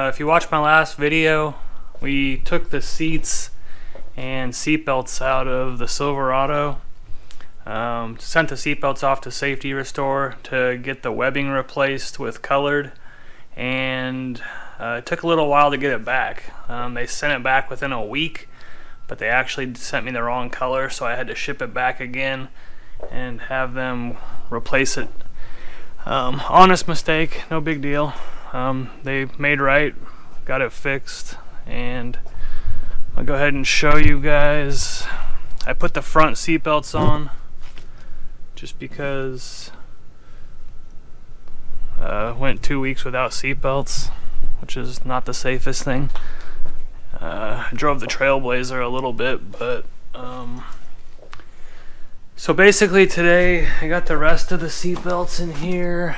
If you watched my last video, we took the seats and seatbelts out of the Silverado. Sent the seatbelts off to Safety Restore to get the webbing replaced with colored, and it took a little while to get it back. They sent it back within a week, but they actually sent me the wrong color, so I had to ship it back again and have them replace it. Honest mistake, no big deal. They made right, got it fixed, and I'll go ahead and show you guys. I put the front seat belts on just because went 2 weeks without seat belts, which is not the safest thing. I drove the Trailblazer a little bit, but so basically today I got the rest of the seat belts in here.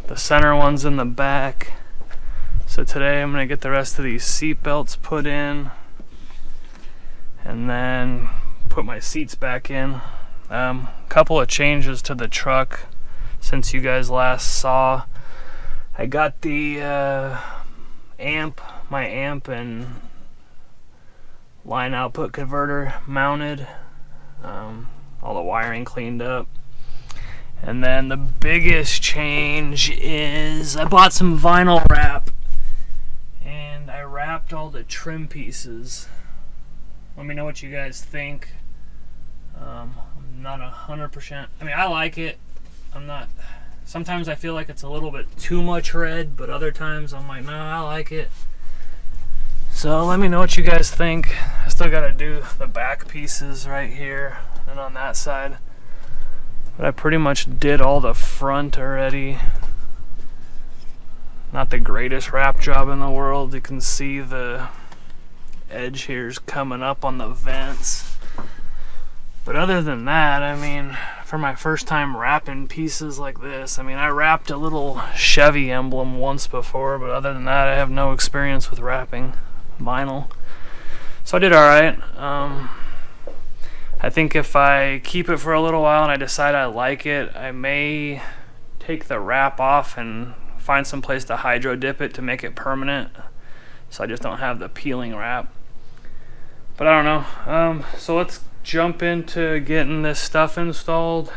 The center one's in the back. So today I'm going to get the rest of these seat belts put in and then put my seats back in. Couple of changes to the truck since you guys last saw. I got the my amp and line output converter mounted, all the wiring cleaned up. And then the biggest change is I bought some vinyl wrap and I wrapped all the trim pieces. Let me know what you guys think. I'm not 100%. I mean, I like it. Sometimes I feel like it's a little bit too much red, but other times I'm like, no, I like it. So let me know what you guys think. I still got to do the back pieces right here and on that side. But I pretty much did all the front already. Not the greatest wrap job in the world. You can see the edge here's coming up on the vents. But other than that, I mean, for my first time wrapping pieces like this, I mean, I wrapped a little Chevy emblem once before, but other than that, I have no experience with wrapping vinyl. So I did alright. I think if I keep it for a little while and I decide I like it, I may take the wrap off and find some place to hydro dip it to make it permanent, so I just don't have the peeling wrap. But I don't know. So let's jump into getting this stuff installed,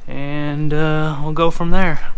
and we'll go from there.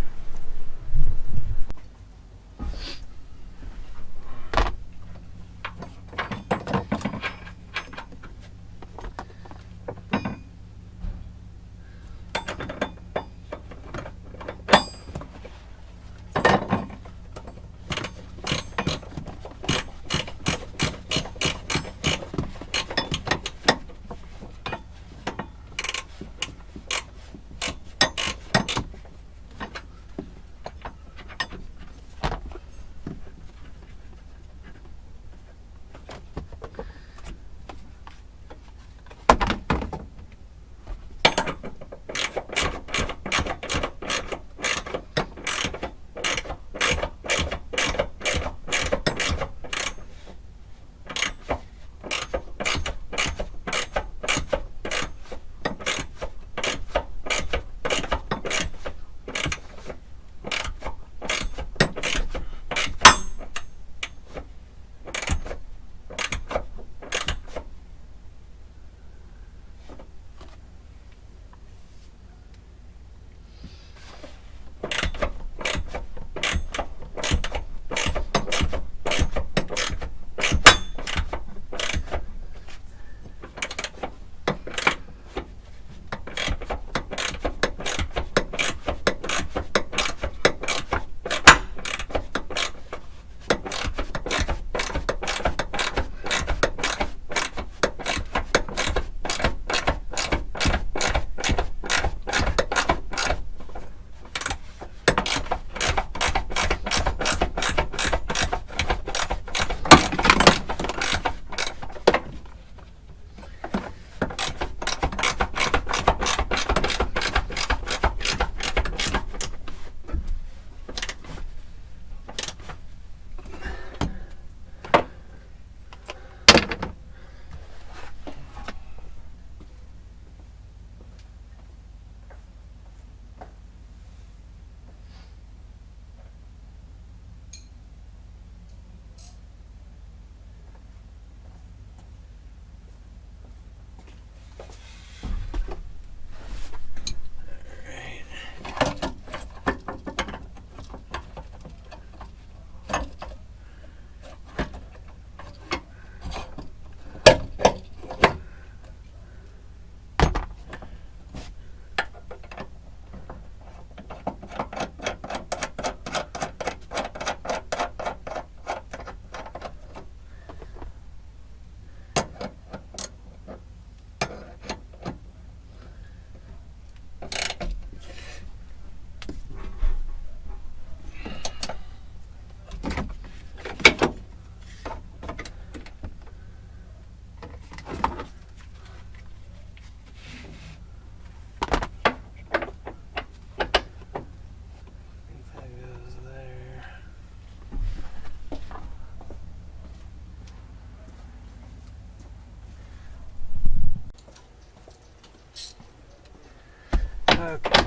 Okay.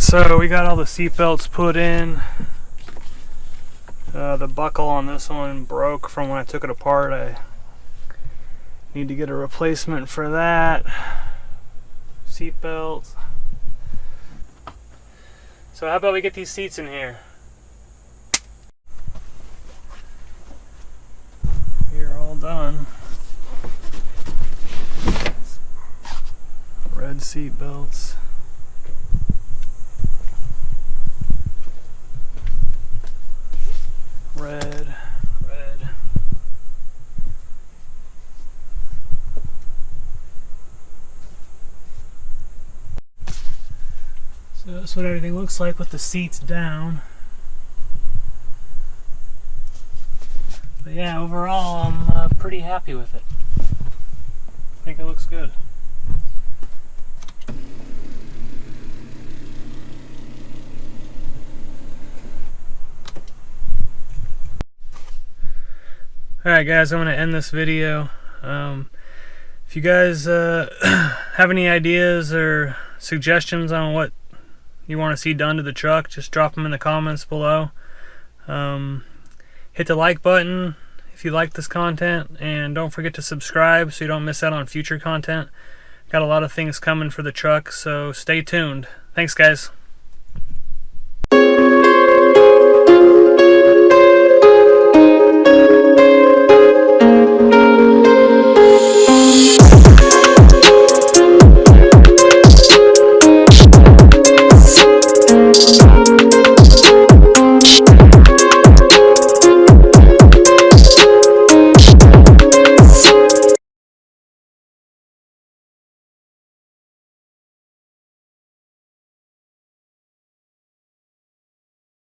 so we got all the seat belts put in. The buckle on this one broke from when I took it apart. I need to get a replacement for that. Seat belts. So how about we get these seats in here? We're all done. Red seat belts. Red. So that's what everything looks like with the seats down. But yeah, overall I'm pretty happy with it. I think it looks good. Alright guys, I'm going to end this video. If you guys have any ideas or suggestions on what you want to see done to the truck, just drop them in the comments below. Hit the like button if you like this content, and don't forget to subscribe so you don't miss out on future content. Got a lot of things coming for the truck, so stay tuned. Thanks guys.